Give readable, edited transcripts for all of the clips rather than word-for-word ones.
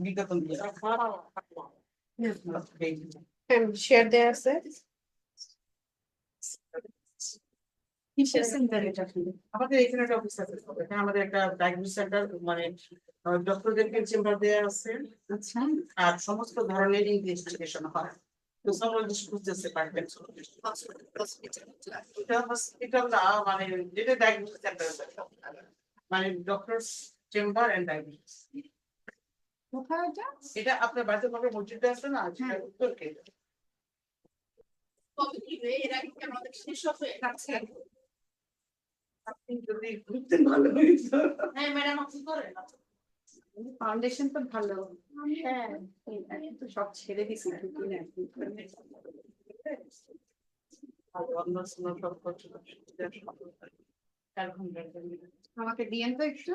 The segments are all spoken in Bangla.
বিজ্ঞাপন দিয়ে শেয়ার দেয়া আছে আমাদের এখানে একটা অফিস আছে, এখানে আমাদের একটা ডায়াগনোসিস সেন্টার, মানে ডক্টরদেরকে চেম্বার দেয়া আছে। আচ্ছা আর সমস্ত ধরনের ইনভেস্টিগেশন হয়। তো সামোলজিস্ট খুঁজতেছে পারফেক্ট এটা হসপিটাল না, মানে যেটা ডায়াগনোসিস সেন্টার, মানে ডক্টরস চেম্বার এন্ড ডায়াগনোসিস। কোথায় এটা এটা আপনার বাড়িতে কবে মসজিদে আছে না, সেটা উত্তর কে কবে কি রে এরা কি আমাদের শেষ হয়ে যাচ্ছে আপনি যদি ঘুরতে ভালো হইতো। হ্যাঁ ম্যাডাম আপনি করেন ফাউন্ডেশন তো ভালো হ্যাঁ আমি তো সব ছেড়ে দিছি ঢুকি না আমাকে দিয়েন তো একটু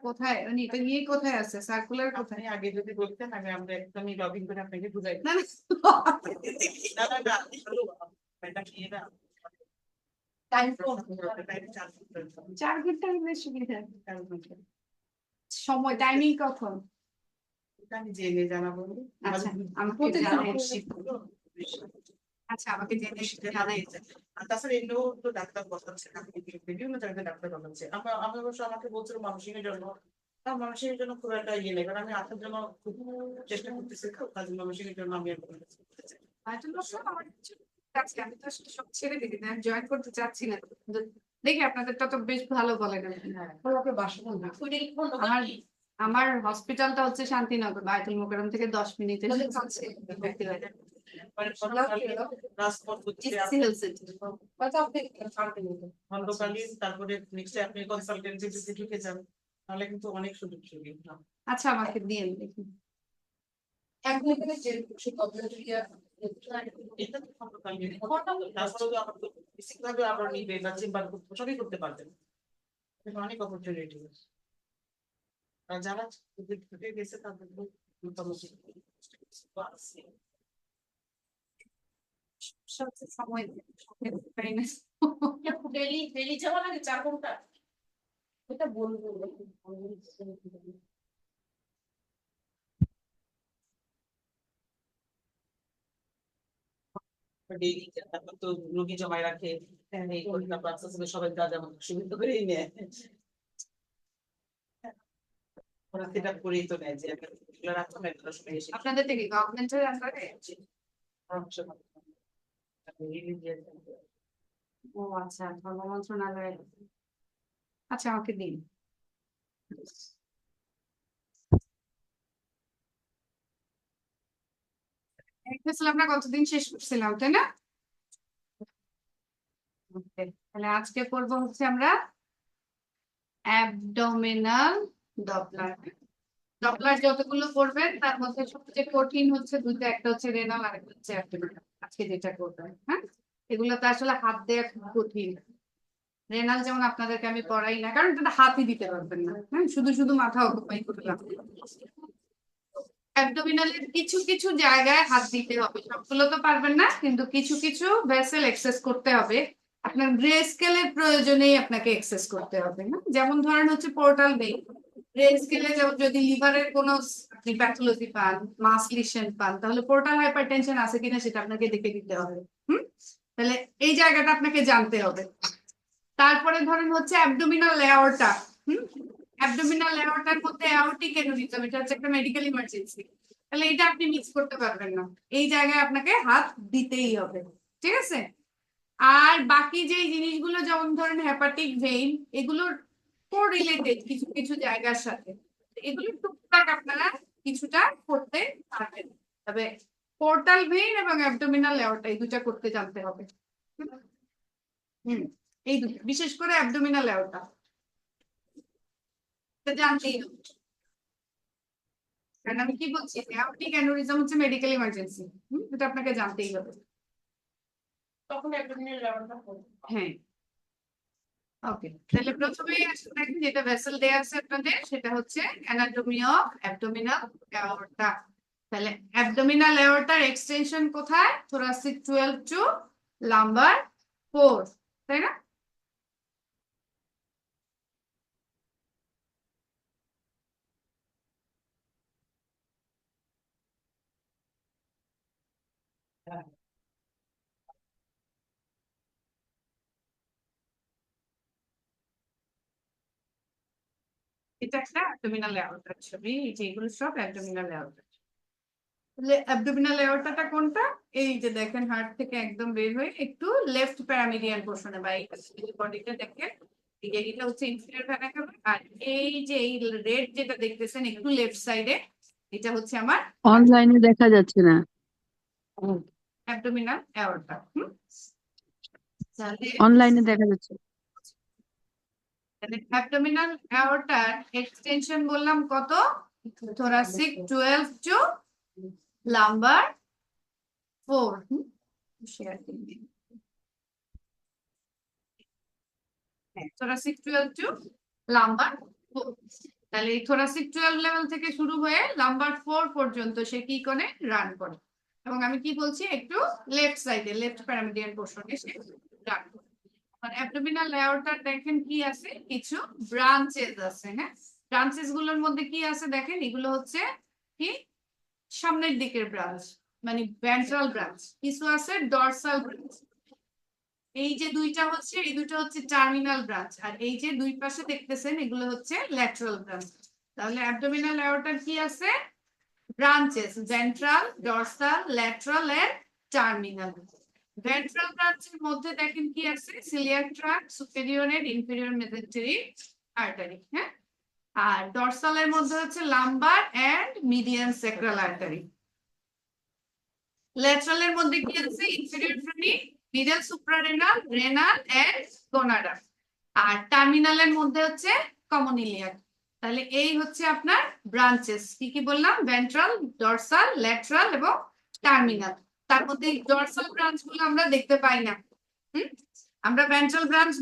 কোথায় উনি এটা নিয়ে কোথায় আছে সার্কুলার কোথায় আগে যদি বলতেন আগে আমরা একদমই লগ ইন করে আপনাকে বুঝাই না না না না এটা কি না টাইম 4 ঘন্টা হলে সুবিধা সময় টাইমিং কখন আমি জেনে জানাবো। আচ্ছা আমাকে জানাই আচ্ছা আমাকে জেনে জানাই তাছাড়া এগুলো তো ডাক্তার বসাচ্ছে, বিভিন্ন জায়গায় ডাক্তার বসাচ্ছে। আমি অবশ্য আমাকে বলছিল মানসিকের জন্য, মানসিকের জন্য খুব একটা ইয়ে নেই, কারণ আমি আসার জন্য খুব চেষ্টা করতেছি, কাজে মানসিকের জন্য আমি আমি তো আসলে সব ছেড়ে দিই না জয়েন করতে চাচ্ছি না দেখি আপনাদেরটা তো বেশ ভালো বলেন আমার আমার হসপিটালটা হচ্ছে শান্তিনগর বায়তুল মোকাররম থেকে 10 মিনিটে তারপরে আপনি কনসালটেন্সি ঢুকে যান, তাহলে কিন্তু অনেক সুযোগ সুবিধা। আচ্ছা আমাকে দিয়ে দেখি সবই করতে পারবেন, অনেক অপরচুনিটি। আর যারা ঢুকে গেছে তাদের সময় ডেলি যাওয়া লাগে 4 ঘন্টা এটা বলবো তো রোগী জমায় রাখে, সবাই কাজ আমার সুবিধা করেই নেয়, ওরা সেটা করেই তো নেয় যে রাখতাম একটা সময় এসে আপনাদের থেকে গভর্নমেন্টের আন্ডারে ও আচ্ছা ধর্ম মন্ত্রণালয় আচ্ছা আমাকে দিন আমরা কতদিন শেষ করছিলাম তাই না তাহলে আজকে করবো হচ্ছে আমরা অ্যাবডোমিনাল ডপলার ডপলার যতগুলো করবেন তার মধ্যে সবচেয়ে কঠিন হচ্ছে দুইটা, একটা হচ্ছে রেনাল আর একটা হচ্ছে অ্যাবডোমিনাল আজকে যেটা করবেন। হ্যাঁ এগুলো তো আসলে হাত দেওয়া খুব কঠিন। রেনাল যেমন আপনাদেরকে আমি পড়াই না কারণ এটা হাতই দিতে পারবেন না, হ্যাঁ শুধু শুধু মাথা অকুপাই করলাম। অ্যাবডোমিনালের কিছু কিছু জায়গায় হাত দিতে হবে, সবগুলো তো পারবেন না কিন্তু কিছু কিছু ভেসেল এক্সেস করতে হবে, আপনার গ্রে স্কেলের প্রয়োজনেই আপনাকে এক্সেস করতে হবে না। যেমন ধরেন হচ্ছে পোর্টাল ভেইন, গ্রে স্কেলে যদি লিভারের কোনো আপনি প্যাথোলজি পান মাস লিশন পান তাহলে পোর্টাল হাইপারটেনশন আছে কিনা সেটা আপনাকে দেখে দিতে হবে। তাহলে এই জায়গাটা আপনাকে জানতে হবে। তারপরে ধরেন হচ্ছে অ্যাবডোমিনাল এওরটা, অ্যাবডোমিনাল এওরটার মধ্যে এওরটিক অ্যানিউরিজম, এটা হচ্ছে একটা মেডিকেল ইমার্জেন্সি, তাহলে এটা আপনি মিস করতে পারবেন না, এই জায়গায় আপনাকে হাত দিতেই হবে, ঠিক আছে। আর বাকি যে জিনিসগুলো যেমন ধরেন হেপাটিক ভেইন এগুলোর কোরিলেটেড কিছু কিছু জায়গার সাথে, এগুলো টুকটাক আপনারা কিছুটা করতে পারবেন, তবে পোর্টাল ভেইন এবং অ্যাবডোমিনাল এওরটা এই দুটা করতে জানতে হবে। এই দুটো বিশেষ করে অ্যাবডোমিনাল এওরটা জানতেই হবে, কারণ আমি কি বলছি অ্যাওরটিক অ্যানিউরিজম হচ্ছে মেডিকেল ইমার্জেন্সি, এটা আপনাকে জানতেই হবে তখন অ্যাবডোমিনাল এওরটা হ্যাঁ ওকে। তাহলে প্রথমে দেখেন যেটা ভেসেল দেয়া আছে আপনাদের সেটা হচ্ছে অ্যানাটমি অফ অ্যাবডোমিনাল এওরটা। তাহলে অ্যাবডোমিনাল এওরটার এক্সটেনশন কোথায়, থোরাসিক 12 টু লাম্বার 4, তাই না। এটা একটা অ্যাবডোমিনাল এওরটার ছবি, এই যে এগুলো সব অ্যাবডোমিনাল এওরটা। অ্যাবডোমিনাল এওরটাটা কোনটা? এই যে দেখেন হার্ট থেকে একদম বের হয়ে একটু লেফট প্যারামিডিয়ান পোর্শনে বা এই বডিটা দেখেন, এটা হচ্ছে ইনফিরিয়র ভেনা ক্যাভা। আর এই যে এই রেড যেটা দেখতেছেন একটু লেফট সাইডে, এটা হচ্ছে আমার অনলাইনে দেখা যাচ্ছে না। Abdominal aorta. তাহলে অনলাইনে দেখা যাচ্ছে। অ্যাবডোমিনাল এওরটার এক্সটেনশন বললাম কত? thoracic 12 to lumbar 4। শেয়ার দিন। thoracic 12 to lumbar 4। তাহলে এই thoracic 12 লেভেল থেকে শুরু হয়ে lumbar 4 পর্যন্ত সে কি করে রান করে, এবং আমি কি বলছি একটু লেফট সাইডে লেফট প্যারামিডিয়ান পোর্শনে সে রান করে। অ্যাবডোমিনাল এওরটা দেখেন কি আছে, কিছু ব্রাঞ্চেস আছে। হ্যাঁ, ব্রাঞ্চেস গুলোর মধ্যে কি আছে দেখেন, এগুলো হচ্ছে কি সামনের দিকের ব্রাঞ্চ, মানে ভেন্ট্রাল ব্রাঞ্চ। কিছু আছে ডরসাল ব্রাঞ্চ। এই যে দুইটা হচ্ছে, এই দুইটা হচ্ছে টার্মিনাল ব্রাঞ্চ, আর এই যে দুই পাশে দেখতেছেন এগুলো হচ্ছে ল্যাটারাল ব্রাঞ্চ। তাহলে অ্যাবডোমিনাল এওরটার কি আছে? Branches ventral, dorsal, lateral and terminal. Ventral ব্রাঞ্চের মধ্যে দেখেন কি আছে, coeliac tract, superior and inferior mesentery artery. হ্যাঁ, আর ডরসালের মধ্যে হচ্ছে lumbar and median sacral artery. ল্যাটারালের মধ্যে কি আছে, inferior phrenic, middle suprarenal, renal and gonadal. আর টার্মিনালের মধ্যে হচ্ছে কমন ইলিয়াক। তাহলে এই হচ্ছে আপনার ব্রাঞ্চেস। কি কি বললাম? ভেন্ট্রাল, ডরসাল, ল্যাটারাল এবং টার্মিনাল। তার মধ্যে ডরসাল ব্রাঞ্চ গুলো আমরা দেখতে পাই না। আমরা ভেন্ট্রাল ব্রাঞ্চ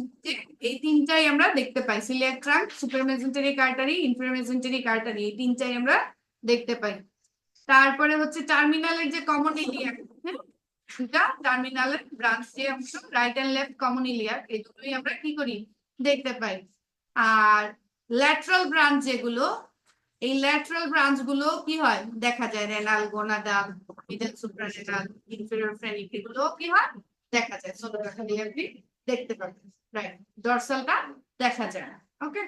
এই তিনটাই আমরা দেখতে পাই, coeliac trunk, superior mesenteric artery, inferior mesenteric artery, এই তিনটাই আমরা দেখতে পাই। তারপরে হচ্ছে টার্মিনালের যে কমন ইলিয়াক, এটা টার্মিনালের ব্রাঞ্চ যে অংশ, right and left common iliac, এই দুটোই আমরা কি করি দেখতে পাই। আর ল্যাটারাল ব্রাঞ্চ যেগুলো, এই ল্যাটারাল ব্রাঞ্চ গুলো কি হয় দেখা যায়, renal, gonadal, middle suprarenal, inferior phrenic, এগুলো কি হয় দেখা যায়। সোনোগ্রাফি আপনি দেখতে পাবেন, রাইট। ডরসালটা দেখা যায় না। ওকে,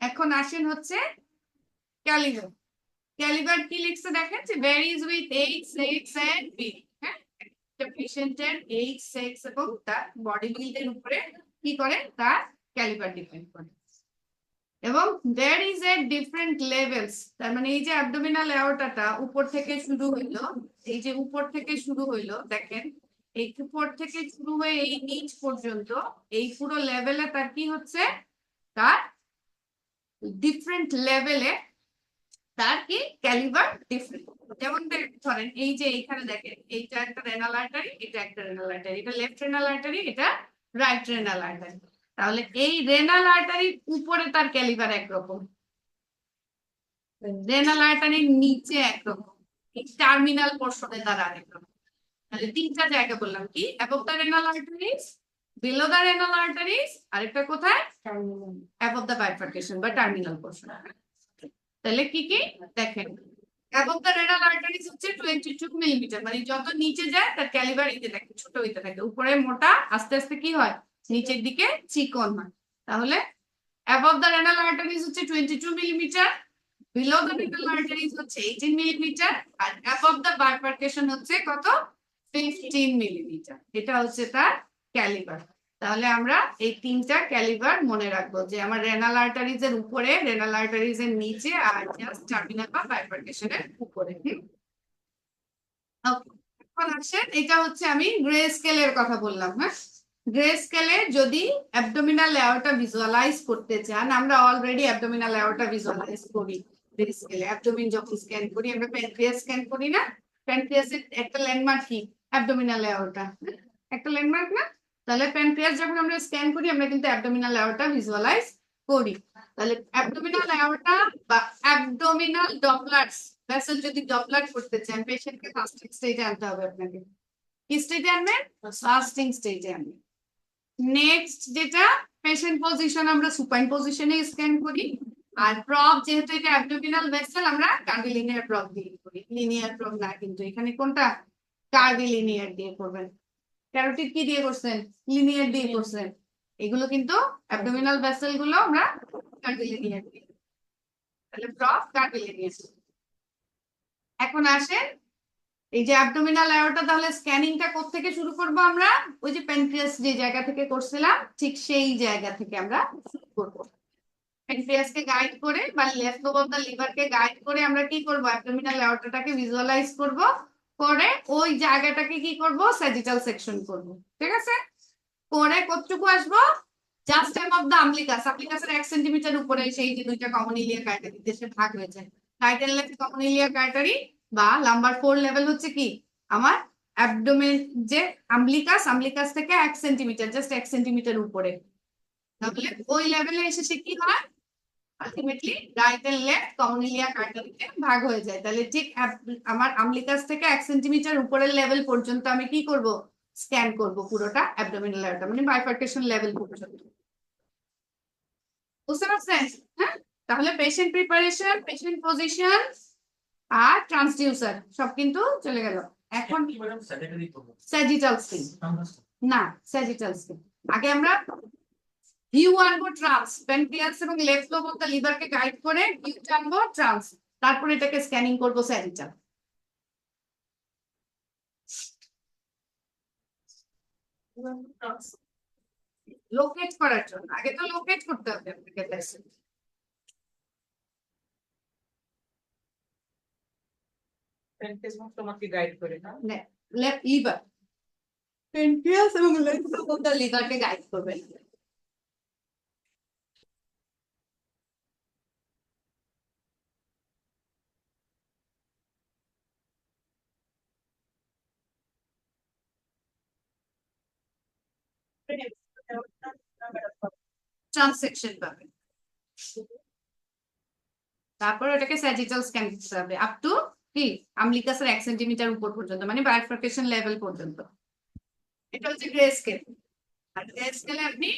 এখন আসেন হচ্ছে ক্যালিভার। ক্যালিভার কি লিখছে দেখেন, যে varies with age, sex and build. হ্যাঁ, একটা পেশেন্টের এইজ, সেক্স এবং তার বডি বিল্ডের উপরে কি করে তার ক্যালিভার ডিপেন্ড করে। এবং there is a different levels, তার মানে এই যে অ্যাবডোমিনাল এওরটাটা উপর থেকে শুরু হইলো, এই যে উপর থেকে শুরু হইলো দেখেন, এই উপর থেকে শুরু হয়ে এই নিচ পর্যন্ত এই পুরো লেভেলে তার কি হচ্ছে, তার ডিফারেন্ট লেভেলে তার কি ক্যালিভার ডিফারেন্ট। যেমন ধরেন এই যে এইখানে দেখেন, এইটা একটা রেনাল আর্টারি, এটা একটা রেনাল আর্টারি, এটা লেফট রেনাল আর্টারি, এটা রাইট রেনাল আর্টারি। তাহলে এই রেনাল আর্টারির উপরে তার ক্যালিভার একরকম, রেনাল আর্টারির নিচে একরকম, এই টার্মিনাল পোর্শনে তার আরেক রকম। তাহলে তিনটা জায়গা বললাম, কি above the renal arteries, below the renal arteries, আরেকটা কোথায় অ্যাবভ দ্য বাইফার্কেশন বা টার্মিনাল পোর্শন। তাহলে কি কি দেখেন, অ্যাবভ দ্য রেনাল আর্টারিজ হচ্ছে 22 মিলিমিটার, মানে যত নিচে যায় তার ক্যালিভার এই যে দেখেন ছোট হইতে থাকে, উপরে মোটা, আস্তে আস্তে কি হয় নিচের দিকে চিকন হয়। তাহলে অ্যাবভ দ্য রেনাল আর্টারিজ হচ্ছে 22 millimetre, below the renal arteries হচ্ছে 18 মিলিমিটার, আর অ্যাবভ দ্য বাইফার্কেশন হচ্ছে কত 15 মিলিমিটার। এটা হচ্ছে তার ক্যালিভার। তাহলে আমরা এই তিনটা ক্যালিভার মনে রাখবো, যে আমার রেনাল আর্টারিজ এর উপরে, রেনাল আর্টারিজ এর নিচে, আর জাস্ট টার্মিনাল বা বাইফার্কেশনের উপরে। এখন আসেন, এটা হচ্ছে আমি গ্রে স্কেলের কথা বললাম। হ্যাঁ, গ্রে স্কেলে যদি অ্যাবডোমিনাল এওরটা ভিজুয়ালাইজ করতে চান, আমরা অলরেডি অ্যাবডোমিনাল এওরটা ভিজুয়ালাইজ করি গ্রে স্কেলে। অ্যাবডোমিন যখন স্ক্যান করি, আমরা প্যানক্রিয়াস স্ক্যান করি না, প্যানক্রিয়াসের একটা ল্যান্ডমার্ক কি অ্যাবডোমিনাল এওরটা, একটা ল্যান্ডমার্ক না? তাহলে প্যানক্রিয়াস যখন আমরা স্ক্যান করি, আমরা কিন্তু অ্যাবডোমিনাল এওরটা ভিজুয়ালাইজ করি। তাহলে অ্যাবডোমিনাল এওরটা বা অ্যাবডোমিনাল ডপলারস ভেসেল যদি ডপলার করতে চান, পেশেন্টকে ফাস্টিং স্টেজে আনতে হবে আপনাকে। কি স্টেজে আনবেন? ফাস্টিং স্টেজে আনবেন। নেক্সট যেটা, পেশেন্ট পজিশন আমরা সুপাইন পজিশনে স্ক্যান করি, আর প্রপ যেহেতু এটা অ্যাবডোমিনাল ভেসেল, আমরা কার্ডিলিনিয়ার প্রপ দিয়ে করি, লিনিয়ার প্রপ না। কিন্তু এখানে কোনটা কার্ভিলিনিয়ার দিয়ে করবেন। ক্যারোটিড কি দিয়ে করছেন? লিনিয়ার দিয়ে করছেন। এগুলো কিন্তু অ্যাবডোমিনাল ভেসেল গুলো আমরা কার্ভিলিনিয়ার দিয়ে, তাহলে প্রফ কার্ভিলিনিয়ার। এখন আসেন এই যে অ্যাবডোমিনাল অ্যাওরটা, তাহলে স্ক্যানিংটা কোত্থেকে শুরু করব আমরা? ওই যে প্যানক্রিয়াস যে জায়গা থেকে করছিলাম ঠিক সেই জায়গা থেকে আমরা শুরু করব। প্যানক্রিয়াসকে গাইড করে বা লেফট লোব অফ দা লিভারকে গাইড করে আমরা কি করব? অ্যাবডোমিনাল অ্যাওরটাকে ভিজুয়ালাইজ করব, করে ওই জায়গাটাকে কি করব? স্যাজিটাল সেকশন করব। ঠিক আছে? করে কতটুকু আসবো? Just time of the umbilicus, আমলিকাসের 1 সেন্টিমিটার উপরে সেই যে দুইটা কমন ইলিয়াক আর্টারি দেশে ভাগ হয়েছে, right and left common iliac artery বা লাম্বার 4 লেভেল হচ্ছে কি আমার অ্যাবডোমেন, যে আমলিকাস, আমলিকাস থেকে 1 সেন্টিমিটার, জাস্ট 1 সেন্টিমিটার উপরে। তাহলে ওই লেভেলে এসে সে কি হয়? Ultimately right and left common iliac আর্টারিতে ভাগ হয়ে যায়। তাহলে ঠিক আমার আমলিকাস থেকে 1 সেন্টিমিটার উপরের লেভেল পর্যন্ত আমি কি করব? স্ক্যান করব পুরোটা অ্যাবডোমিনাল অ্যাওরটা, মানে বাইফার্কেশন লেভেল পর্যন্ত। বুঝতে পারছেন? হ্যাঁ, তাহলে পেশেন্ট প্রিপারেশন, পেশেন্ট পজিশন আর ট্রান্সডিউসার সব কিন্তু চলে গেল। এখন স্যাজিটাল স্কিন, না স্যাজিটাল স্কিন আগে আমরা ভিউ আনবো, ট্রান্স প্যানক্রিয়াস এবং লেফট লোব অফ দ্য লিভারকে গাইড করে ভিউ আনবো ট্রান্স, তারপর এটাকে স্ক্যানিং করব স্যাজিটাল। লোকেট করার জন্য আগে তো লোকেট করতে হবে আপনাকে পেশেন্ট। প্যানক্রিয়াস তোমাকে গাইড করে না? লেফট লিভার, প্যানক্রিয়াস এবং লেফট লোব অফ দ্য লিভারকে গাইড করবে। ট্রান্সেকশন পাবে, তারপর ওটাকে স্যাজিটাল স্ক্যান করতে হবে আপ টু কি আমলিকাসের 1 সেন্টিমিটার উপর পর্যন্ত, মানে বাইফার্কেশন লেভেল পর্যন্ত। এটা হচ্ছে গ্রে স্কেল। আর গ্রে স্কেলে আপনি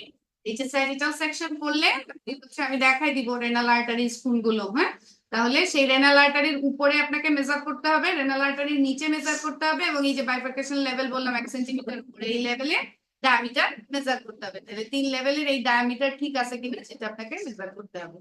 এই যে স্যাজিটাল সেকশন করলে আমি দেখাই দিব রেনাল আর্টারি কোনগুলো। হ্যাঁ, তাহলে সেই রেনাল আর্টারির উপরে আপনাকে মেজার করতে হবে, রেনাল আর্টারির নিচে মেজার করতে হবে, এবং এই যে বাইফার্কেশন লেভেল বললাম 1 সেন্টিমিটার উপরে, এই লেভেলে ডায়ামিটার মেজার করতে হবে। তাহলে 3 লেভেলের এই ডায়ামিটার ঠিক আছে কিনা সেটা আপনাকে মেজার করতে হবে।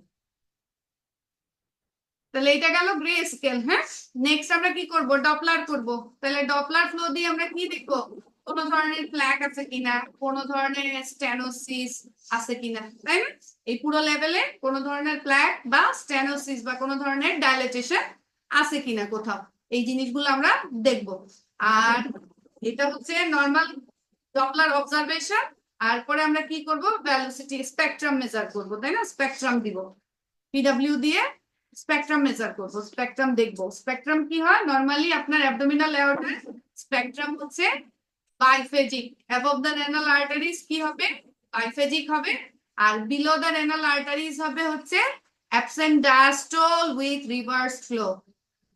তাহলে এটা গেল গ্রে স্কেল। হ্যাঁ, নেক্সট আমরা কি করব? ডপলার করব। তাহলে ডপলার ফ্লো দিয়ে আমরা কি দেখবো? কোন ধরনের প্ল্যাক আছে কিনা, কোন ধরনের স্টেনোসিস আছে কিনা, তাই না? এই পুরো লেভেলে কোন ধরনের প্ল্যাক বা স্টেনোসিস বা কোন ধরনের ডাইলেটেশন আছে কিনা কোথাও, এই জিনিসগুলো আমরা দেখব। আর এটা হচ্ছে নরমাল ডপলার অবজারভেশন। আর পরে আমরা কি করব? ভেলোসিটি স্পেকট্রাম মেজার করব, তাই না? স্পেকট্রাম দিব, পিডব্লিউ দিয়ে স্পেকট্রাম মেজার করব, স্পেকট্রাম দেখব। স্পেকট্রাম কি হয়? নরমালি আপনার অ্যাবডোমিনাল অ্যাওরটার স্পেকট্রাম হচ্ছে biphasic. Above the renal arteries কি হবে? বাইফেজিক হবে। আর বিলো দ্য রেনাল আর্টারিজ হবে হচ্ছে absent diastole with reverse flow.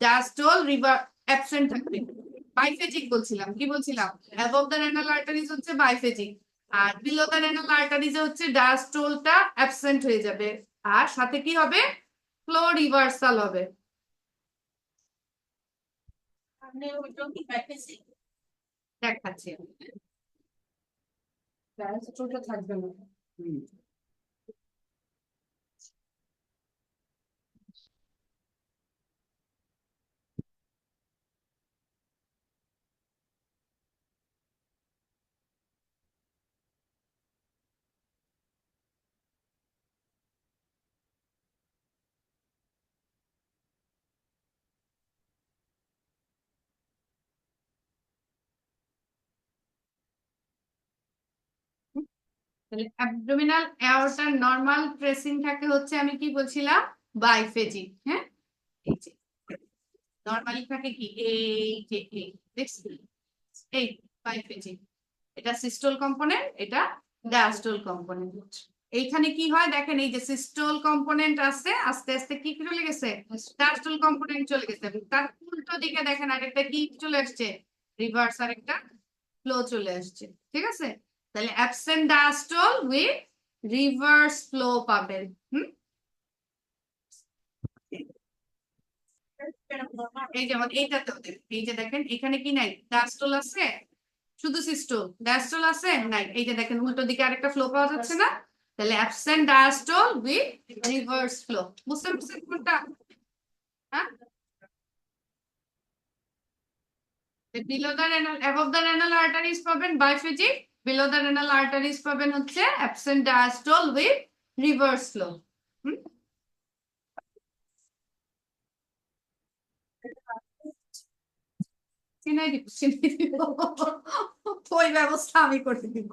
Diastole reverse absent থাকবে। বাইফেজিক বলছিলাম, কি বলছিলাম? অ্যাবভ দ্য রেনাল আর্টারিজ হচ্ছে biphasic, R below the renal arteries হচ্ছে ডায়াস্টলটা অ্যাবসেন্ট হয়ে যাবে, আর সাথে কি হবে? ফ্লো রিভার্সাল হবে। দেখাচ্ছি আমি। ডায়াস্টলটা থাকবে না। তাহলে অ্যাবডোমিনাল অ্যাওরটার নরমাল ট্রেসিং থাকে হচ্ছে, আমি কি বলছিলাম? বাইফেজিক। হ্যাঁ, এই যে নরমালি থাকে কি এই যে এই দেখছি এই বাইফেজিক, এটা সিস্টোল কম্পোনেন্ট, এটা ডায়াস্টোল কম্পোনেন্ট। এইখানে কি হয় দেখেন, এই যে সিস্টোল কম্পোনেন্ট আছে, আস্তে আস্তে কি চলে গেছে? ডায়াস্টোল কম্পোনেন্ট চলে গেছে। তার উল্টো দিকে দেখেন আরেকটা কি চলে আসছে? রিভার্স আরেকটা ফ্লো চলে আসছে। ঠিক আছে, তাহলে absent diastole with reverse flow পাবেন। এই যেমন এইটাতেও দেখেন, এই যে দেখেন এখানে কি নাই, ডায়াস্টল আছে, শুধু সিস্টোল, ডায়াস্টল আছে নাই, এই যে দেখেন উল্টো দিকে আরেকটা ফ্লো পাওয়া যাচ্ছে না, তাহলে absent diastole with reverse flow. বুঝতে পারছেন কোনটা? হ্যাঁ, below the renal, above the renal arteries পাবেন biphasic, below the renal arteries পাবেন হচ্ছে absent diastole with reverse flow. চিনাই দিব, চিনাই দিব, ওই ব্যবস্থা আমি করে দিব।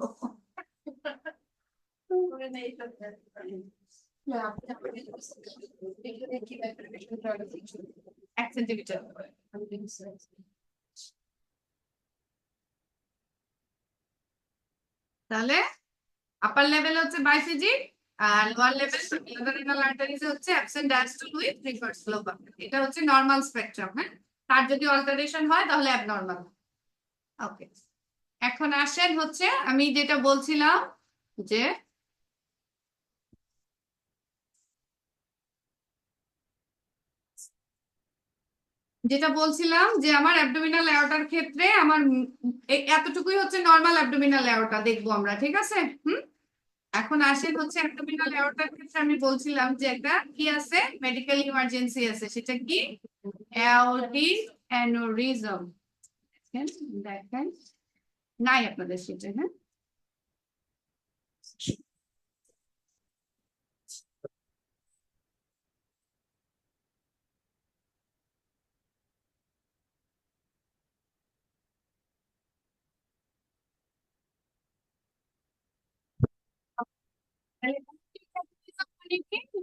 এক সেন্টিমিটার। তাহলে আপার লেভেল হচ্ছে বাইফেজিক, আর লোয়ার লেভেল রেনাল আর্টারিজ হচ্ছে absent diastole with reverse flow. এটা হচ্ছে নরমাল স্পেকট্রাম। হ্যাঁ, তার যদি অল্টারেশন হয় তাহলে অ্যাবনর্মাল। ওকে, এখন আসেন হচ্ছে আমি যেটা বলছিলাম যে আমার অ্যাবডোমিনাল অ্যাওর্টার ক্ষেত্রে আমার এতটুকুই হচ্ছে নরমাল অ্যাবডোমিনাল অ্যাওর্টা দেখবো আমরা, ঠিক আছে? এখন আসেন হচ্ছে অ্যাবডোমিনাল অ্যাওর্টার ক্ষেত্রে আমি বলছিলাম যে একটা কি আছে, মেডিকেল ইমার্জেন্সি আছে, সেটা কি? Aortic aneurysm. দেখেন নাই আপনাদের সেটা। হ্যাঁ,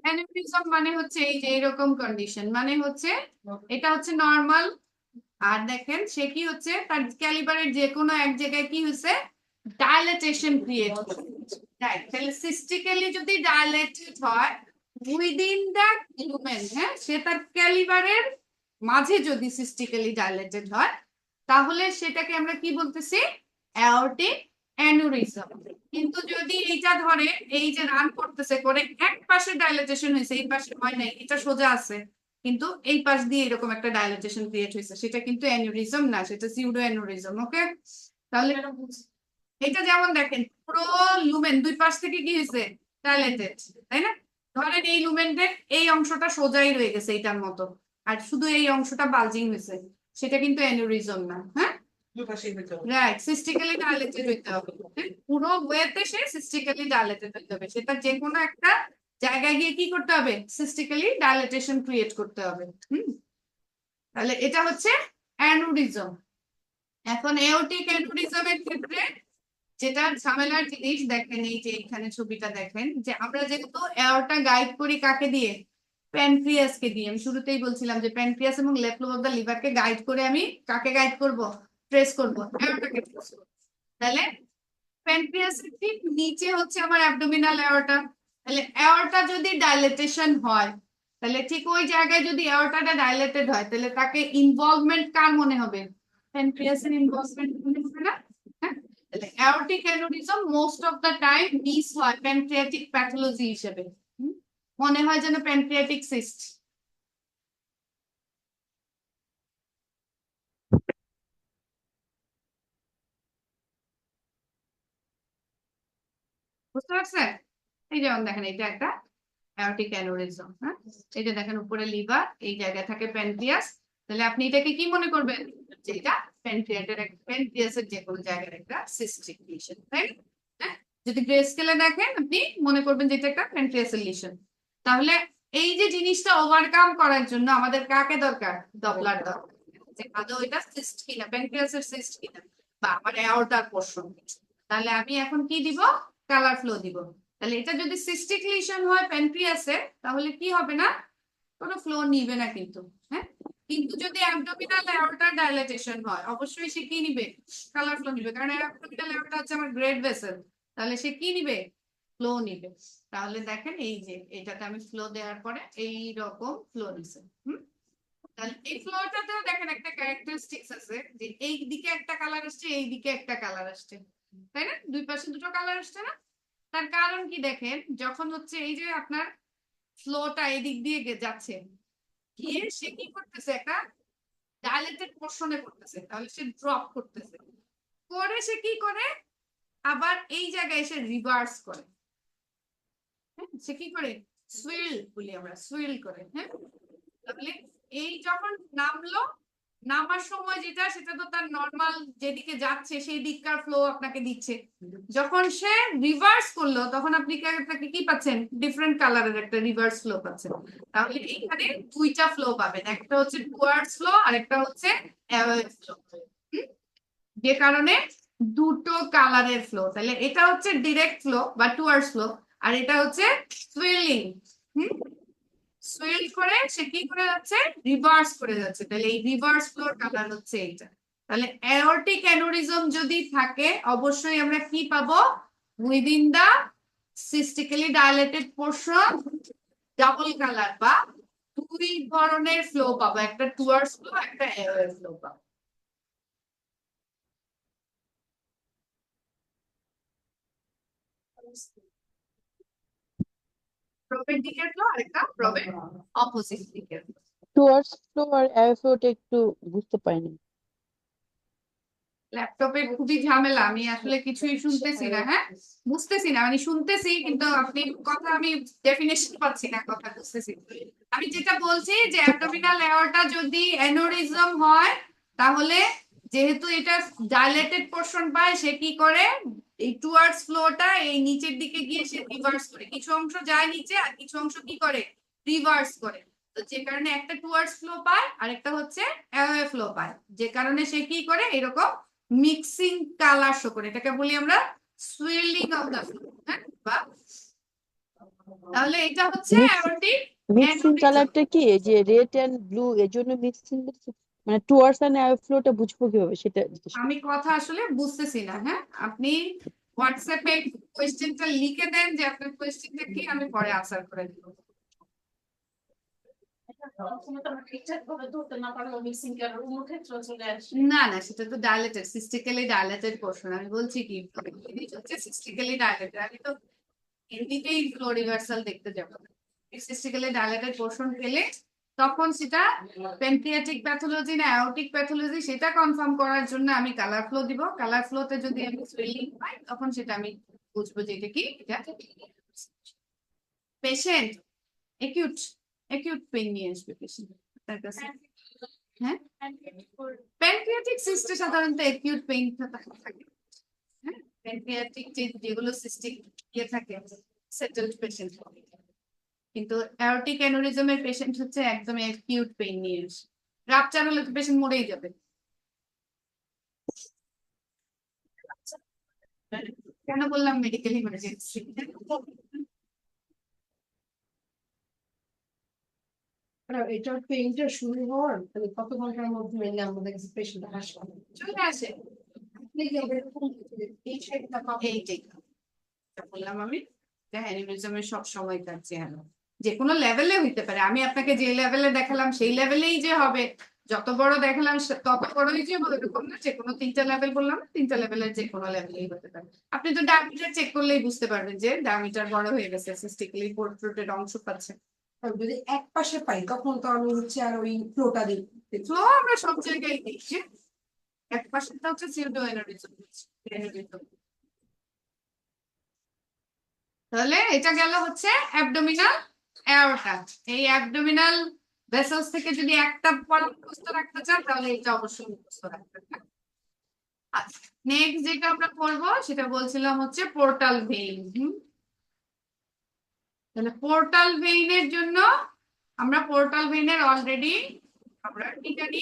অ্যানিউরিজম মানে হচ্ছে এই যে এরকম কন্ডিশন, মানে হচ্ছে এটা হচ্ছে নরমাল। আর দেখেন সে কি হচ্ছে, তার ক্যালিবারের যে কোনো এক জায়গায় কি হয়েছে, ডাইলেটেশন ক্রিয়েট হচ্ছে। রাইট, তাহলে সিস্টিক্যালি যদি ডাইলেটেড হয় উইদিন দ্য লুমেন, হ্যাঁ, সে তার ক্যালিবারের মাঝে যদি সিস্টিক্যালি ডাইলেটেড হয় তাহলে সেটাকে আমরা কি বলতেছি, অ্যাওর্টিক অ্যানুরিজম। কিন্তু যদি এইটা ধরে এই যে রান করতেছে করে এক পাশে ডাইলেটেশন হয়েছে, এই পাশে হয় নাই, এটা সোজা আছে, কিন্তু এই পাশ দিয়ে এরকম একটা ডাইলেটেশন ক্রিয়েট হয়েছে, সেটা কিন্তু অ্যানুরিজম না, সেটা সিউডো অ্যানুরিজম। ওকে, তাহলে এটা যেমন দেখেন পুরো লুমেন দুই পাশ থেকে কি হয়েছে, ডাইলেটেড, তাই না? ধরেন এই লুমেনের এই অংশটা সোজাই রয়ে গেছে এইটার মতো, আর শুধু এই অংশটা বালজিং হয়েছে, সেটা কিন্তু অ্যানুরিজম না। হ্যাঁ, রাইট, সিস্টিক্যালি ডাইলেটেড হইতে হবে। পুরো ওয়েতে সে সিস্টিক্যালি ডাইলেটেড হইতে হবে, সেটা যে কোনো একটা জায়গায় গিয়ে কি করতে হবে, সিস্টিক্যালি ডাইলেটেশন ক্রিয়েট করতে হবে। তাহলে এটা হচ্ছে অ্যানুরিজম। এখন এওটিক অ্যানুরিজমের ক্ষেত্রে যেটা ঝামেলার জিনিস দেখেন, এই যে এখানে ছবিটা দেখেন, যে আমরা যেহেতু এওরটা গাইড করি কাকে দিয়ে, প্যানক্রিয়াসকে দিয়ে। আমি শুরুতেই বলছিলাম যে প্যানক্রিয়াস এবং লেফট লোব অফ দ্য লিভারকে গাইড করে আমি কাকে গাইড করব, ট্রেস করব, এওরটাকে ট্রেস করব। তাহলে প্যানক্রিয়াসের ঠিক নিচে হচ্ছে আমার অ্যাবডোমিনাল এওরটা। তাহলে এওরটা যদি ডাইলেটেশন হয়, তাহলে ঠিক ওই জায়গায় যদি এওরটাটা ডাইলেটেড হয়, তাহলে তাকে ইনভলভমেন্ট কার মনে হবে, প্যানক্রিয়াসের ইনভলভমেন্ট মনে হবে না? হ্যাঁ, তাহলে aortic aneurysm most of the time miss হয় প্যানক্রিয়াটিক প্যাথোলজি হিসেবে। মনে হয় যেন প্যানক্রিয়াটিক সিস্ট। বুঝতে পারছেন? এই যেমন দেখেন এটা একটা অ্যাওরটিক অ্যানুরিজম। হ্যাঁ, এই যে দেখেন উপরে লিভার, এই জায়গায় থাকে প্যানক্রিয়াস, তাহলে আপনি এটাকে কি মনে করবেন, যে এটা প্যানক্রিয়াসের যে কোনো জায়গার একটা সিস্টিক লিশন, তাই না? হ্যাঁ, যদি গ্রে স্কেলে দেখেন আপনি মনে করবেন যে এটা একটা প্যানক্রিয়াসের লিশন। তাহলে এই যে জিনিসটা ওভারকাম করার জন্য আমাদের কাকে দরকার, ডপলার দরকার, যে আদৌ এটা সিস্ট কিনা, প্যানক্রিয়াসের সিস্ট কিনা, বা আমার অ্যাওরটার পোর্শন। তাহলে আমি এখন কি দিব, কালার ফ্লো দিব। তাহলে এটা যদি সিস্টিক লিশন হয় প্যানক্রিয়াসে, তাহলে কি হবে না, কোনো ফ্লো নিবে না কিন্তু। হ্যাঁ, কিন্তু যদি অ্যাবডোমিনাল অ্যাওরটা ডাইলেটেশন হয় অবশ্যই সে কি নিবে, কালার ফ্লো নিবে, কারণ অ্যাবডোমিনাল অ্যাওরটা হচ্ছে আমার গ্রেট ভেসেল। তাহলে সে কি নিবে, ফ্লো নিবে। তাহলে দেখেন এই যে এটাতে আমি ফ্লো দেওয়ার পরে এই রকম ফ্লো দিছে। তাহলে এই ফ্লোটাতেও দেখেন একটা ক্যারেক্টারিস্টিক্স আছে, যে এই দিকে একটা কালার আসছে, এই দিকে একটা কালার আসছে, তাই না? দুই পাশে দুটো কালার আসছে না? তার কারণ কি দেখেন, যখন হচ্ছে এই যে আপনার ফ্লোটা এদিক দিয়ে যাচ্ছে, গিয়ে সে কি করতেছে, একটা ডাইলেটেড পোর্শনে করতেছে, তাহলে সে ড্রপ করতেছে, করে সে কি করে, আবার এই জায়গায় এসে রিভার্স করে। হ্যাঁ, সে কি করে, সুইল বলি আমরা, সুইল করে। হ্যাঁ, তাহলে এই যখন নামলো, নামার সময় যেটা, সেটা তো তার নর্মাল যেদিকে যাচ্ছে সেই দিককার ফ্লো আপনাকে দিচ্ছে। যখন সে রিভার্স করলো তখন আপনি তাকে কি পাচ্ছেন, ডিফারেন্ট কালারের একটা রিভার্স ফ্লো পাচ্ছেন। তাহলে এইখানে দুইটা ফ্লো পাবেন, একটা হচ্ছে টুয়ার্ডস ফ্লো আর একটা হচ্ছে অ্যাওয়ে ফ্লো, যে কারণে দুটো কালারের ফ্লো। তাহলে এটা হচ্ছে ডিরেক্ট ফ্লো বা টুয়ার্ডস ফ্লো, আর এটা হচ্ছে সুইলিং। সুইল করে সে কি করে যাচ্ছে, রিভার্স করে যাচ্ছে। তাহলে এই রিভার্স ফ্লোর কালার হচ্ছে এইটা। তাহলে অ্যাওর্টিক অ্যানুরিজম যদি থাকে অবশ্যই আমরা কি পাবো, উইদিন দা সিস্টিক্যালি ডাইলেটেড পোর্শন ডাবল কালার বা দুই ধরনের ফ্লো পাবো, একটা টুয়ার্ডস ফ্লো, একটা অ্যাওয়ে ফ্লো পাবো। প্রবের দিকের ফ্লো আর একটা প্রবের অপোজিট দিকের flow। টুয়ার্ডস ফ্লো আর অ্যাওয়ে ফ্লোটা একটু বুঝতে পারিনি। ল্যাপটপে খুবই ঝামেলা, আমি আসলে কিছুই শুনতেছি না। হ্যাঁ, বুঝতেছি না, মানে শুনতেছি কিন্তু আপনি কথা, আমি ডেফিনেশন পাচ্ছি না, কথা বুঝতেছি। আমি যেটা বলছি যে অ্যাবডোমিনাল এয়ারটা যদি অ্যানোরিজম হয়, তাহলে যেহেতু এটা ডাইলেটেড পোর্শন পায়, সে কি করে, এই টুয়ার্ডস ফ্লোটা এই নিচের দিকে গিয়ে সে রিভার্স করে, কিছু অংশ যায় নিচে আর কিছু অংশ কি করে, রিভার্স করে। তো যে কারণে একটা টুয়ার্ডস ফ্লো পায় আর একটা হচ্ছে অ্যাওয়ে ফ্লো পায়, যে কারণে সে কি করে, এরকম মিক্সিং কালার শো করে, এটাকে বলি আমরা সুইলিং অফ দ্য ফ্লো। হ্যাঁ, বা তাহলে এটা হচ্ছে অ্যারোটিক মিক্সিং অ্যানোরিজম। কালারটা কি, এই যে রেড এন্ড ব্লু, এর জন্য মিক্সিং, মানে টুয়ার্ডস এন্ড অ্যাওয়ে ফ্লোটা বুঝবো কিভাবে সেটা জিজ্ঞেস আমি করছি। কথা আসলে বুঝতেছি না। হ্যাঁ, আপনি হোয়াটসঅ্যাপে কোয়েশ্চেনটা লিখে দেন যে আপনার কোয়েশ্চেনটা কি, আমি পরে আনসার করে দিব। না না, সেটা তো ডাইলেটেড, সিস্টিক্যালি ডাইলেটেড পোর্শন। আমি বলছি কি, হচ্ছে সিস্টিক্যালি ডাইলেটেড, আমি তো এমনিতেই ফ্লো রিভার্সাল দেখতে যাবো। সিস্টিক্যালি ডাইলেটেড পোর্শন পেলে তখন সেটা প্যানক্রিয়াটিক প্যাথোলজি না অ্যাওর্টিক প্যাথোলজি সেটা কনফার্ম করার জন্য আমি কালার ফ্লো দিব। কালার ফ্লোতে যদি আমি সুইলিং পাই তখন সেটা আমি বুঝবো যে এটা কি, এটা পেশেন্ট একিউট একিউট পেইন নিয়ে আসবে পেশেন্ট তার কাছে। হ্যাঁ, প্যানক্রিয়াটিক সিস্টে সাধারণত একিউট পেইন থাকে। হ্যাঁ, প্যানক্রিয়াটিক যেগুলো সিস্টিক ইয়ে থাকে, সেটেলড পেশেন্ট। কিন্তু অ্যাওর্টিক অ্যানুরিজমের পেশেন্ট হচ্ছে একদম অ্যাকিউট পেইন নিয়ে আসে, রাপচার হলে তো পেশেন্ট মরেই যাবে। কেন বললাম মেডিকেল ইমার্জেন্সি, এটার পেইনটা শুরু হওয়ার মানে কত ঘন্টার মধ্যে মেনলি আমাদের কাছে পেশেন্ট হাসপাতালে চলে আসে। আপনি কি এরকম এই সাইডটা পাবেন? এইটাই বললাম আমি, অ্যানিমিজমের সব সময় তার চেহারা যে কোনো লেভেলে হইতে পারে। আমি আপনাকে যে লেভেলে দেখালাম সেই লেভেলেই যে হবে, যত বড় দেখালাম তত বড়ই যে হবে এরকম না। যে কোনো তিনটা লেভেল বললাম, তিনটা লেভেলের যে কোনো লেভেলেই হতে পারে। আপনি তো ডায়ামিটার চেক করলেই বুঝতে পারবেন যে ডায়ামিটার বড় হয়ে গেছে, সিস্টিক্যালি প্রোট্রুডেড অংশ পাচ্ছে। আর যদি এক পাশে পাই তখন তো আমি হচ্ছে আর ওই ফ্লোটা দিই। ফ্লো আমরা সব জায়গায় দেখছি, এক পাশেরটা হচ্ছে সিউডো অ্যানোরিজম। তাহলে এটা গেল হচ্ছে অ্যাবডোমিনাল এয়ারটা। এই অ্যাবডোমিনাল ভেসেলস থেকে যদি একটা পয়েন্ট মুখস্থ রাখতে চান তাহলে এটা অবশ্যই মুখস্থ রাখবেন। আচ্ছা, নেক্সট যেটা আমরা করব সেটা বলছিলাম হচ্ছে পোর্টাল ভেইন। তাহলে পোর্টাল ভেইনের জন্য আমরা পোর্টাল ভেইনের অলরেডি আমরা কি জানি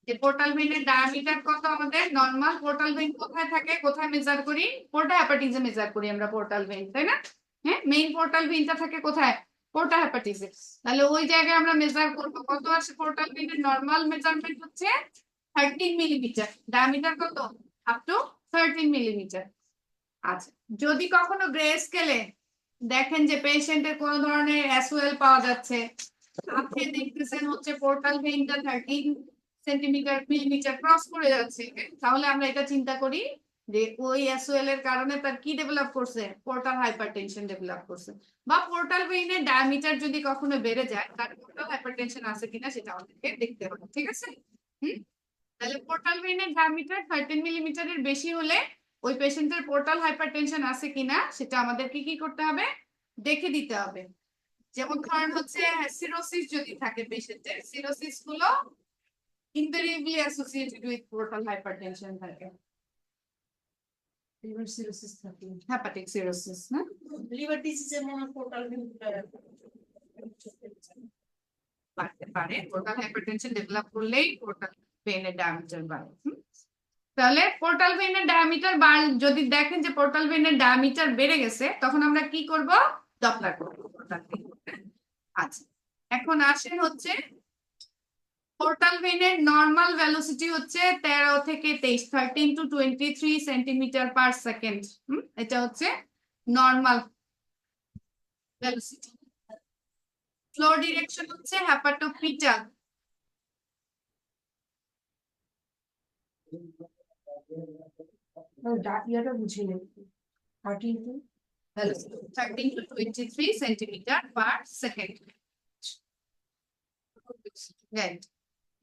যে পোর্টাল ভেইনের ডায়ামিটার কত, আমাদের নরমাল পোর্টাল ভেইন কোথায় থাকে, কোথায় মেজার করি, পোর্টা হ্যাপাটিসে মেজার করি আমরা পোর্টাল ভেইন, তাই না? হ্যাঁ, মেইন পোর্টাল ভেইনটা থাকে কোথায়, পোর্টা হ্যাপাটিসে। তাহলে ওই জায়গায় আমরা মেজার করব কত আসে, পোর্টাল ভেইনের নরমাল মেজারমেন্ট হচ্ছে 13 মিলিমিটার, ডায়ামিটার কত, আপ টু 13 মিলিমিটার। আচ্ছা, যদি কখনো গ্রে স্কেলে দেখেন যে পেশেন্টের কোন ধরনের অ্যাসওয়েল পাওয়া যাচ্ছে, আপনি দেখতেছেন হচ্ছে পোর্টাল ভেইনটা 13 সেন্টিমিটার মিলিমিটার ক্রস করে যাচ্ছে, তাহলে আমরা এটা চিন্তা করি যে ওই এসওএল এর কারণে তার কি ডেভেলপ করছে, পোর্টাল হাইপারটেনশন ডেভেলপ করছে, বা পোর্টাল ভেইনের ডায়ামিটার যদি কখনো বেড়ে যায় তার পোর্টাল হাইপারটেনশন আছে কিনা সেটা আমাদেরকে দেখতে হবে, ঠিক আছে? তাহলে পোর্টাল ভেইনের ডায়ামিটার 13 মিলিমিটারের বেশি হলে ওই পেশেন্টের পোর্টাল হাইপারটেনশন আছে কিনা সেটা আমাদেরকে কি করতে হবে, দেখে দিতে হবে। যেমন ধরেন হচ্ছে সিরোসিস যদি থাকে পেশেন্টের, সিরোসিস গুলো invariably associated with portal hypertension থাকে, লিভার সিরোসিস থাকে। হেপাটিক সিরোসিস, না? লিভার ডিজিজের মনে পোর্টাল বাড়তে পারে, পোর্টাল হাইপারটেনশন ডেভেলপ করলেই পোর্টাল ভেইনের ডায়ামিটার বাড়ে। তাহলে পোর্টাল ভেইনের ডায়ামিটার যদি দেখেন যে পোর্টাল ভেইনের ডায়ামিটার বেড়ে গেছে তখন আমরা কি করব, ডপলার করব পোর্টাল ভেইন। আচ্ছা, এখন আসেন হচ্ছে পোর্টাল ভেইনের নরমাল ভেলোসিটি হচ্ছে 13 থেকে 23, 13 to 23 সেন্টিমিটার পার সেকেন্ড। এটা হচ্ছে নরমাল ভেলোসিটি। ফ্লো ডিরেকশন হচ্ছে হেপাটোপিটাল, ইয়াটা বুঝি নেই 13 to 13 to 23 centimetre per second. Right.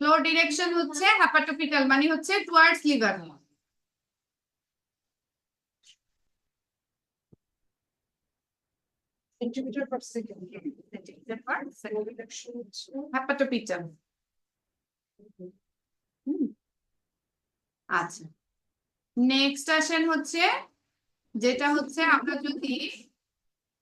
Flow direction হচ্ছে হেপাটোপিটাল, মানে হচ্ছে towards liver. Centimetre per second. Centimetre per second hepatopetal. আচ্ছা, নেক্সট আসেন হচ্ছে যেটা হচ্ছে আমরা যদি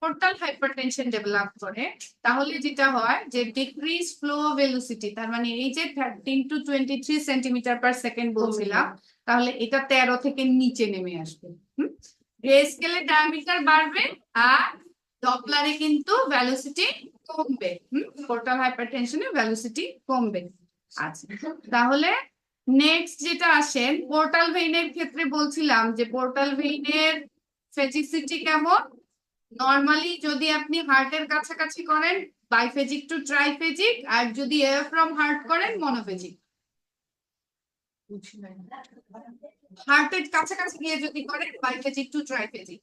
পোর্টাল হাইপারটেনশন ডেভেলপ করে তাহলে যেটা হয় যে ডিক্রিজ ফ্লো ভেলোসিটি, তার মানে এই যে 13 to 23 সেন্টিমিটার পার সেকেন্ড বলছিলাম, তাহলে এটা 13 থেকে নিচে নেমে আসবে। গ্রে স্কেলের ডায়ামিটার বাড়বে আর ডপলারে কিন্তু ভেলোসিটি কমবে। পোর্টাল হাইপারটেনশনের ভেলোসিটি কমবে। আচ্ছা, তাহলে নেক্সট যেটা আসেন পোর্টাল ভেইনের ক্ষেত্রে বলছিলাম যে পোর্টাল ভেইনের ফেজিসিটি কেমন, নরমালি যদি আপনি হার্টের কাছাকাছি করেন বাইফেজিক টু ট্রাইফেজিক, আর যদি এয়ার ফ্রম হার্ট করেন মনোফেজিক। হার্টের কাছাকাছি গিয়ে যদি করেন বাইফেজিক টু ট্রাইফেজিক,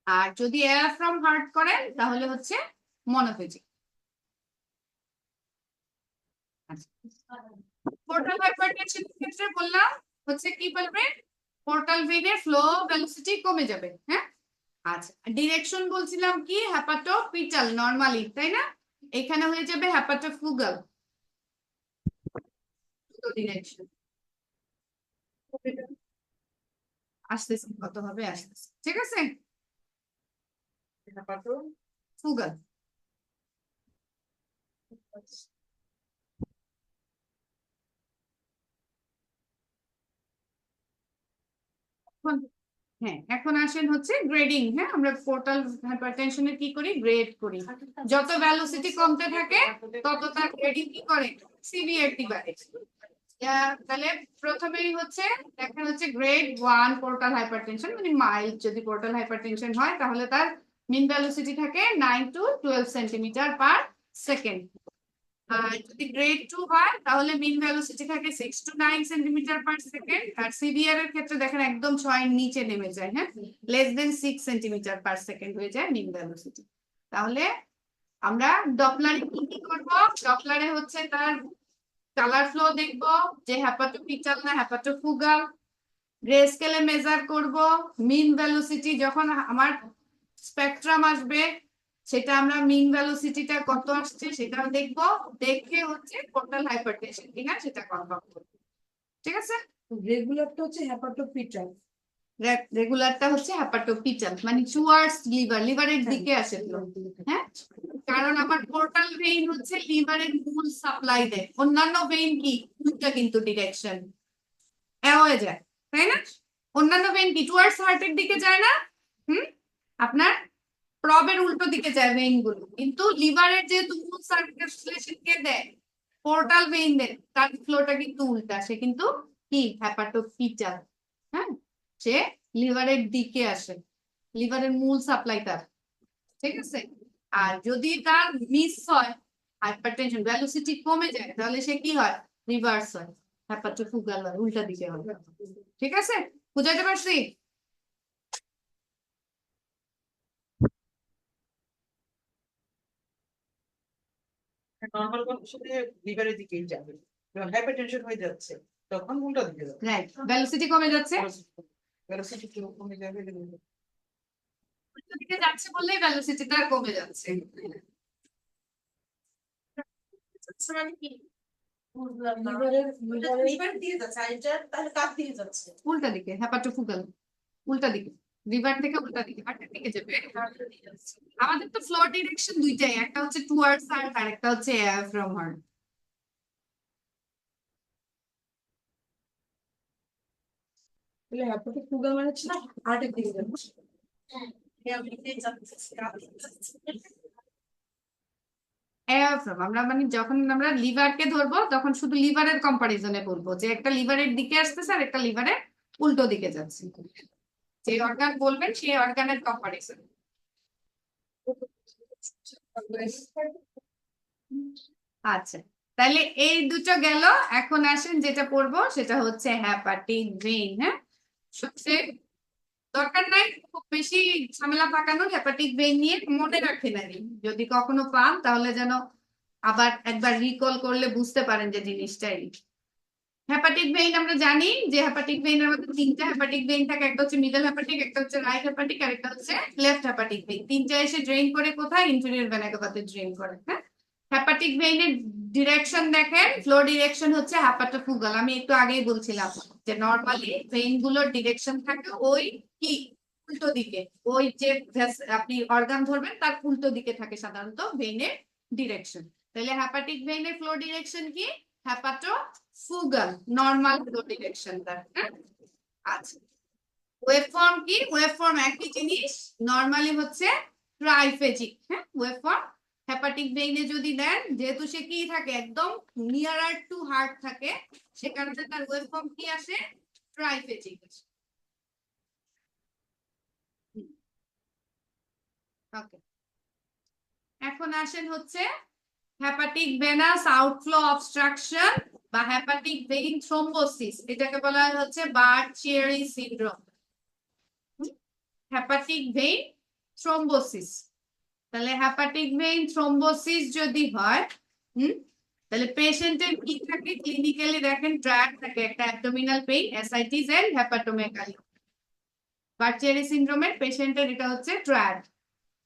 আর যদি এয়ার ফ্রম হার্ট করেন তাহলে হচ্ছে মনোফেজিক। পোর্টাল হাইপারটেনশনের ক্ষেত্রে বললাম হচ্ছে কি বলবে, পোর্টাল ভেইনের ফ্লো ভেলোসিটি কমে যাবে। হ্যাঁ, আচ্ছা, ডিরেকশন বলছিলাম কি হেপাটোপিটাল নরমালি, তাই না? এখানে হয়ে যাবে হেপাটোফুগাল ডিরেকশন। আসতেছে কত হবে, আসতেছে, ঠিক আছে? ফুগাল। হ্যাঁ, এখন আসেন হচ্ছে গ্রেডিং। হ্যাঁ, আমরা পোর্টাল হাইপারটেনশনের কি করি, গ্রেড করি। যত ভেলোসিটি কমতে থাকে তত তার গ্রেডিং কি করে, সিভিয়ারিটি বাড়ে। তাহলে প্রথমেই হচ্ছে দেখেন হচ্ছে গ্রেড 1 পোর্টাল হাইপারটেনশন, মানে মাইল্ড যদি পোর্টাল হাইপারটেনশন হয় তাহলে তার মিন ভেলোসিটি থাকে 9 to 12 সেন্টিমিটার পার সেকেন্ড। আর যদি গ্রেড 2 হয় তাহলে মিন ভেলোসিটি থাকে 6 to 9 সেন্টিমিটার পার সেকেন্ড। আর সিভিয়ার এর ক্ষেত্রে দেখেন একদম 6 এর নিচে নেমে যায়। হ্যাঁ, less than 6 centimetre per second হয়ে যায় মিন ভেলোসিটি। তাহলে আমরা ডপলারে কি করব, ডপলারে হচ্ছে তার কালার ফ্লো দেখবো যে হেপাটোপিটাল না হেপাটোফুগাল, গ্রে স্কেলে মেজার করব মিন ভেলোসিটি, যখন আমার স্পেকট্রাম আসবে সেটা আমরা মিন ভেলোসিটিটা কত আসছে সেটা দেখবো, দেখে হচ্ছে পোর্টাল হাইপারটেনশন কিনা সেটা কনফার্ম করব, ঠিক আছে? রেগুলারটা হচ্ছে হেপাটোপিটাল, রেগুলারটা হচ্ছে হেপাটোপিটাল, মানে টুয়ার্ডস লিভার, লিভারের দিকে আসে ফ্লো। হ্যাঁ, কারণ আমার পোর্টাল ভেইন হচ্ছে লিভারের মূল সাপ্লাই দেয়, অন্যান্য ভেইন কি দুইটা কিন্তু ডিরেকশন হয়ে যায়, তাই না? অন্যান্য ভেইন কি টুয়ার্ডস হার্টের দিকে যায় না, আপনার প্রবের উল্টো দিকে যায় ভেইন গুলো, কিন্তু লিভারের যেহেতু মূল সার্কুলেশন কে দেয়, পোর্টাল ভেইন দেয়, তার ফ্লোটা কিন্তু উল্টা, সে কিন্তু কি হেপাটোপিটাল। হ্যাঁ, সে লিভারের দিকে আসে, লিভারের মূল সাপ্লাই তার, ঠিক আছে? আর যদি তার মিস হয় হাইপারটেনশন ভেলোসিটি কমে যায় তাহলে সে কি হয়, রিভার্স হয়। হেপাটোফুগাল হয়, উল্টা দিকে হবে। ঠিক আছে, বুঝাইতে পারছি? নর্মাল কন্ডিশনে লিভারের দিকেই যাবে, যখন হাইপারটেনশন হয়ে যাচ্ছে তখন উল্টা দিকে যাবে, রাইট, ভেলোসিটি কমে যাচ্ছে, ভেলোসিটি কমে যাবে। উল্টো দিকে যাচ্ছে বললেই ভেলোসিটিটা কমে যাচ্ছে। মানে কি বুঝলাম না, লিভারের লিভার দিয়ে যাচ্ছে আর এটা তাহলে কার দিয়ে যাচ্ছে? উল্টা দিকে, হেপাটোফুগাল, উল্টা দিকে, লিভার থেকে উল্টা দিকে, হার্টের দিকে যাবে। আমাদের তো ফ্লো ডিরেকশন দুইটাই, একটা হচ্ছে টুয়ার্ডস হার্ট আর একটা হচ্ছে ফ্রম হার্ট। তাহলে হেপাটোফুগাল মানে হচ্ছে না হার্টের দিকে যাচ্ছে। আমরা মানে যখন আমরা লিভারকে ধরবো তখন শুধু লিভারের কম্পারিজনে বলবো যে একটা লিভারের দিকে আসতেছে আর একটা লিভারের উল্টো দিকে যাচ্ছে। যে অর্গান বলবেন সেই অর্গানের কম্পারিজন। আচ্ছা, তাহলে এই দুটো গেল। এখন আসেন যেটা পড়বো সেটা হচ্ছে হেপাটিক ভেইন। হ্যাঁ, সবচেয়ে দরকার নাই খুব বেশি ঝামেলা পাকানোর, হেপাটিক ভেইন নিয়ে মনে রাখেন আর কি। যদি কখনো পান তাহলে যেন আবার একবার রিকল করলে বুঝতে পারেন যে জিনিসটাই। হেপাটিক ভেইন আমরা জানি যে হেপাটিক ভেইনের মধ্যে তিনটা হেপাটিক ভেইন থাকে, একটা হচ্ছে মিডল হেপাটিক, একটা হচ্ছে রাইট হেপাটিক আর একটা হচ্ছে লেফট হেপাটিক ভেইন। তিনটা এসে ড্রেইন করে কোথায়? ইনফেরিয়র ভেনা কাভাতে ড্রেইন করে। হ্যাঁ, হেপাটিক ভেইনের ডিরেকশন দেখেন, ফ্লো ডিরেকশন হচ্ছে হেপাটোফুগাল। আমি একটু আগেই বলছিলাম যে নরমালি ভেইন গুলোর ডিরেকশন থাকে ওই কি উল্টো দিকে, ওই যে আপনি অর্গান ধরবেন তার উল্টো দিকে থাকে সাধারণত ভেইনের ডিরেকশন। তাহলে হেপাটিক ভেইনের ফ্লো ডিরেকশন কি? হেপাটোফুগাল, নরমাল ফ্লো ডিরেকশনটা। হ্যাঁ, আচ্ছা, ওয়েভফর্ম কি? ওয়েভফর্ম একই জিনিস, নরমালি হচ্ছে ট্রাইফেজিক। হ্যাঁ, ওয়েভফর্ম হেপাটিক ভেইনে যদি দেন, যেহেতু সে কি থাকে একদম নিয়ারার টু হার্ট থাকে, সে কারণে তার ওয়েভফর্ম কি আসে? ট্রাইফেজিক আসে। ওকে, এখন আসেন হচ্ছে হেপাটিক ভেনাস আউটফ্লো অবস্ট্রাকশন বা হেপাটিক ভেইন থ্রোম্বোসিস, এটাকে বলা হয় হচ্ছে বার্চিয়ারি সিনড্রোম। হেপাটিক ভেইন থ্রোম্বোসিস, তাহলে হেপাটিক ভেইন থ্রোম্বোসিস যদি হয় তাহলে পেশেন্টের কি থাকে? ক্লিনিক্যালি দেখেন ট্রায়াড থাকে, একটা abdominal pain, ascites and hepatomegaly. Budd Chiari সিনড্রোমের পেশেন্টের এটা হচ্ছে ট্রায়াড।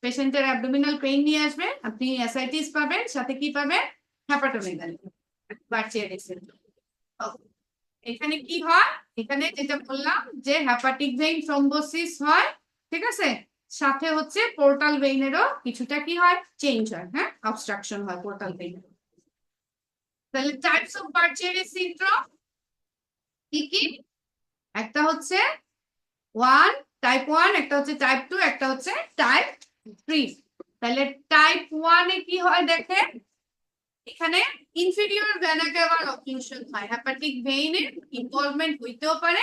পেশেন্টের অ্যাবডোমিনাল পেইন নিয়ে আসবে, আপনি অ্যাসাইটিস পাবেন, সাথে কি পাবেন? Hepatomegaly, Budd Chiari syndrome. এখানে কি হয়? এখানে যেটা বললাম যে হেপাটিক ভেইন থ্রোম্বোসিস হয়, ঠিক আছে, সাথে হচ্ছে পোর্টাল ভেইনেরও কিছুটা কি হয়? চেঞ্জ হয়। হ্যাঁ, অবস্ট্রাকশন হয় পোর্টাল ভেইন। তাহলে টাইপস অফ বার্চিয়ারি সিনড্রোম কি কি? একটা হচ্ছে টাইপ 1, একটা হচ্ছে টাইপ 2, একটা হচ্ছে টাইপ 3। তাহলে টাইপ 1 এ কি হয় দেখেন, এখানে ইনফেরিয়র ভেনা ক্যাভার অবক্লুশন হয়, হেপাটিক ভেইনের ইনভলভমেন্ট হইতেও পারে